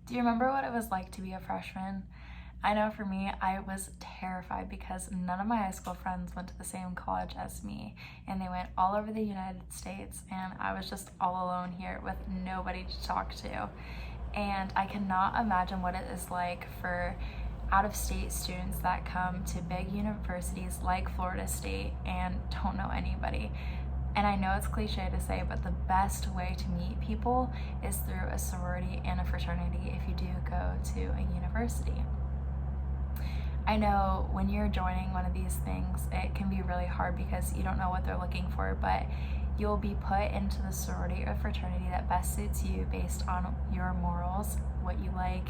Do you remember what it was like to be a freshman? I know for me, I was terrified because none of my high school friends went to the same college as me, and they went all over the United States, and I was just all alone here with nobody to talk to. And I cannot imagine what it is like for out-of-state students that come to big universities like Florida State and don't know anybody. And I know it's cliche to say, but the best way to meet people is through a sorority and a fraternity if you do go to a university. I know when you're joining one of these things, it can be really hard because you don't know what they're looking for, but you'll be put into the sorority or fraternity that best suits you based on your morals, what you like,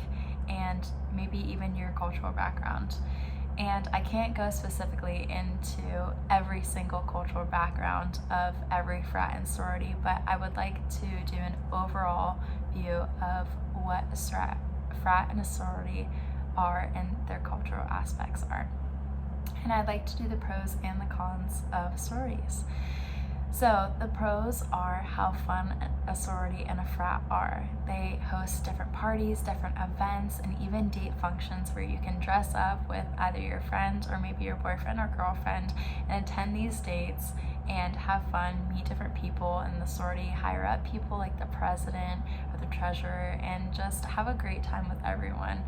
and maybe even your cultural background. And I can't go specifically into every single cultural background of every frat and sorority, but I would like to do an overall view of what a frat and a sorority are and their cultural aspects are. And I'd like to do the pros and the cons of sororities. So the pros are how fun a sorority and a frat are. They host different parties, different events, and even date functions where you can dress up with either your friend or maybe your boyfriend or girlfriend and attend these dates and have fun, meet different people in the sorority, hire up people like the president or the treasurer, and just have a great time with everyone,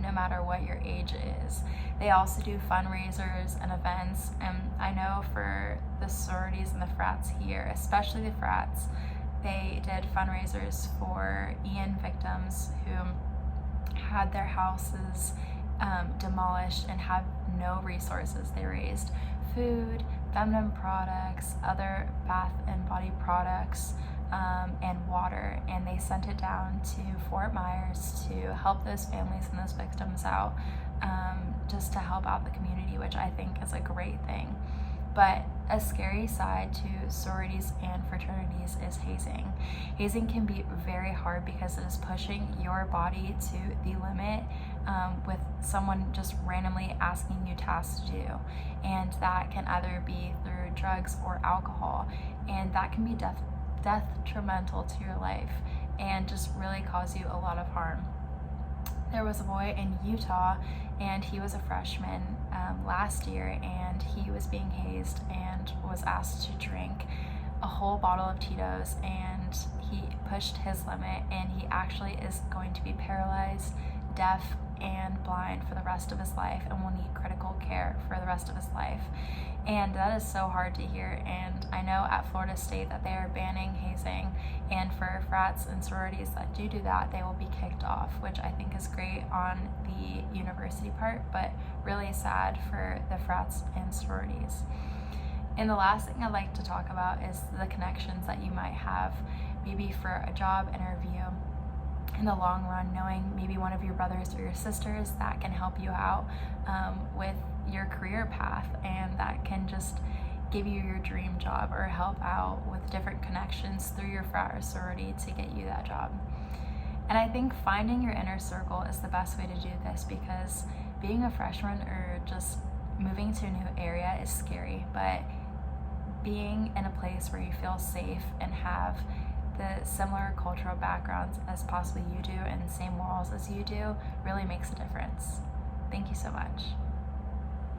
no matter what your age is. They also do fundraisers and events, and I know for the sororities and the frats here, especially the frats, they did fundraisers for Ian victims who had their houses demolished and had no resources. They raised food, feminine products, other bath and body products, and water, and they sent it down to Fort Myers to help those families and those victims out, just to help out the community, which I think is a great thing. But a scary side to sororities and fraternities is hazing. Hazing can be very hard because it is pushing your body to the limit, with someone just randomly asking you tasks to do. And that can either be through drugs or alcohol. And that can be detrimental to your life and just really cause you a lot of harm. There was a boy in Utah, and he was a freshman last year, and he was being hazed and was asked to drink a whole bottle of Tito's, and he pushed his limit, and he actually is going to be paralyzed, deaf, and blind for the rest of his life and will need critical care for the rest of his life. And that is so hard to hear, and I know at Florida State that they are banning hazing, and for frats and sororities that do that, they will be kicked off, which I think is great on the university part, but really sad for the frats and sororities. And the last thing I'd like to talk about is the connections that you might have, maybe for a job interview in the long run, knowing maybe one of your brothers or your sisters that can help you out with your career path, and that can just give you your dream job or help out with different connections through your frat or sorority to get you that job. And I think finding your inner circle is the best way to do this, because being a freshman or just moving to a new area is scary, but being in a place where you feel safe and have the similar cultural backgrounds as possibly you do and the same morals as you do really makes a difference. Thank you so much.